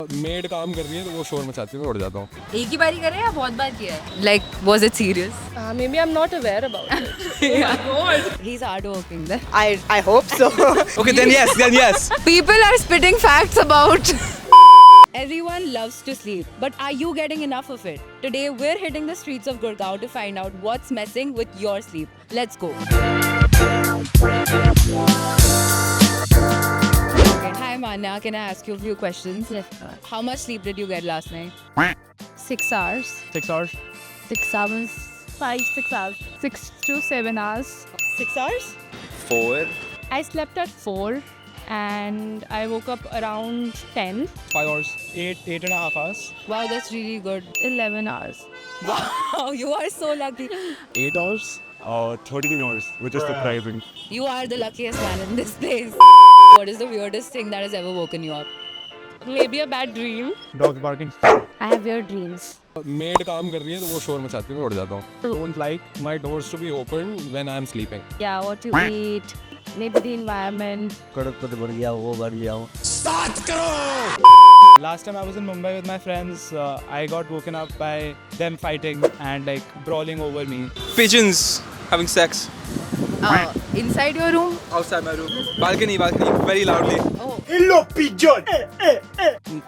Made काम कर रही है तो वो शोर मचाती है, मैं उड़ जाता हूँ। एक ही बारी करे या बहुत बार किया है? Like, was it serious? Maybe I'm not aware about it. He's hardworking then. I hope so. Okay, then yes. People are spitting facts about. Everyone loves to sleep, but are you getting enough of it? Today we're hitting the streets of Gurgaon to find out what's messing with your sleep. Let's go. Okay, hi Manya, can I ask you a few questions? Yes. How much sleep did you get last night? 6 hours. 6 hours. 6 hours. 6 hours. 6 to 7 hours. 6 hours? 4. I slept at 4 and I woke up around 10. 5 hours. 8.5 hours. Wow, that's really good. 11 hours. Wow, you are so lucky. 8 hours. 13 hours, which is surprising. You are the luckiest man in this place. What is the weirdest thing that has ever woken you up? Maybe a bad dream. Dogs barking. I have weird dreams. Made काम कर रही है तो वो शोर मचाती है, मैं उड़ जाता हूँ। Don't like my doors to be open when I'm sleeping. Yeah, what you eat. Maybe the environment. Last time I was in Mumbai with my friends, I got woken up by them fighting and like brawling over me. Pigeons having sex Inside your room? outside my room. Balcony, very loudly. Oh.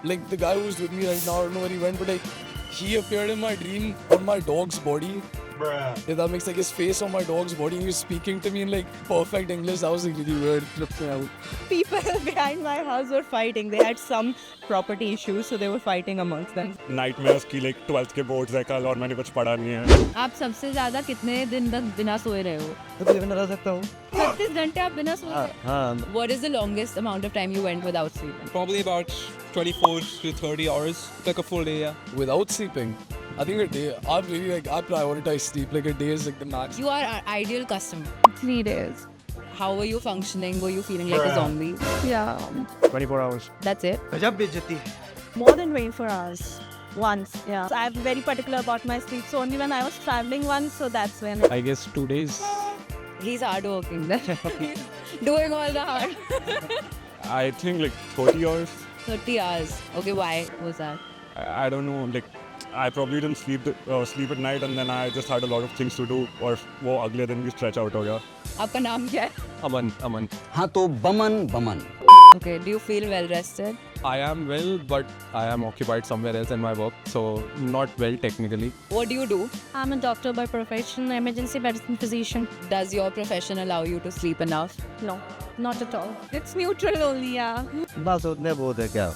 Like the guy who's with me right now, I don't know where he went, but like he appeared in my dream on my dog's body. Yeah, that makes like his face on my dog's body. He was speaking to me in like perfect English. That was like really weird. Flipped me out. People behind my house were fighting. They had some property issues, so they were fighting amongst them. Nightmares की like 12th के boards है कल और मैंने कुछ पढ़ा नहीं है। आप सबसे ज्यादा कितने दिन तक बिना सोए रहे हो? 36 घंटे आप बिना सोए रहे? What is the longest amount of time you went without sleeping? Probably about 24 to 30 hours. Like a full day, yeah. Without sleeping, I think a day. I'm really like I prioritize sleep. Like a day is like the max. You are our ideal customer. 3 days. How were you functioning? Were you feeling like a zombie? Yeah. 24 hours. That's it? More than 24 hours. Once, yeah. So I'm very particular about my sleep. So only when I was traveling once, so that's when. I guess 2 days. He's hardworking then. Doing all the hard. I think like 30 hours. 30 hours. Okay, why was that? I don't know. Like I probably didn't sleep at night, and then I just had a lot of things to do. और वो अगले दिन भी stretch out हो गया. आपका नाम क्या है? Aman. हाँ तो Boman Okay, do you feel well rested? I am well, but I am occupied somewhere else in my work, so not well technically. What do you do? I'm a doctor by profession, emergency medicine physician. Does your profession allow you to sleep enough? No, not at all. It's neutral only, yeah. बस उतने बहुत है क्या?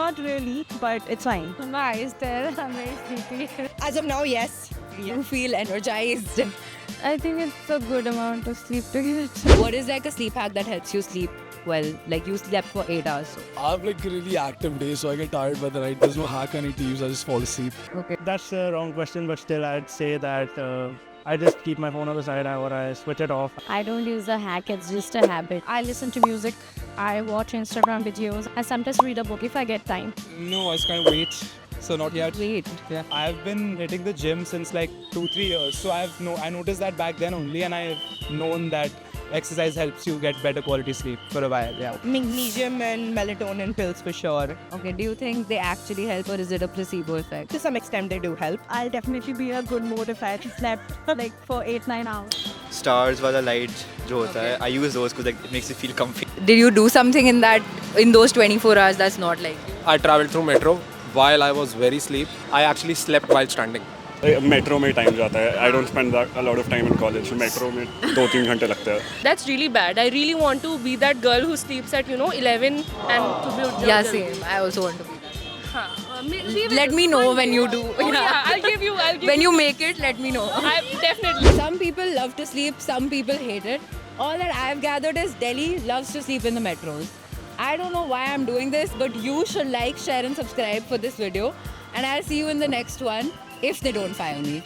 Not really, but it's fine. My eyes there, I'm very sleepy. As of now, yes. You feel energized. I think it's a good amount of sleep to get. What is like a sleep hack that helps you sleep well? Like you slept for 8 hours. I have like a really active day, so I get tired by the night. There's no hack I need to use. I just fall asleep. Okay. That's a wrong question, but still I'd say that I just keep my phone on the side or I switch it off. I don't use a hack, it's just a habit. I listen to music, I watch Instagram videos, I sometimes read a book if I get time. No, I just kind of wait. So not yet. Wait. Yeah, I've been hitting the gym since like 2-3 years. So I noticed that back then only, and I've known that exercise helps you get better quality sleep for a while. Yeah. Magnesium and melatonin pills for sure. Okay, do you think they actually help or is it a placebo effect? To some extent, they do help. I'll definitely be a good mood if I slept like for 8-9 hours. Stars वाला light जो होता है, I use those because like, it makes you feel comfy. Did you do something in those 24 hours that's not like you? I traveled through metro while I was very asleep. I actually slept while standing. Metro में time जाता है. I don't spend a lot of time in college. Metro में 2-3 घंटे लगते हैं. That's really bad. I really want to be that girl who sleeps at 11 and to be. Yeah, same. I also want to be that. Let me know when you do. Yeah, I'll give you. When you make it, let me know. Definitely. Some people love to sleep, some people hate it. All that I've gathered is Delhi loves to sleep in the metros. I don't know why I'm doing this, but you should like, share and subscribe for this video. And I'll see you in the next one if they don't fire me.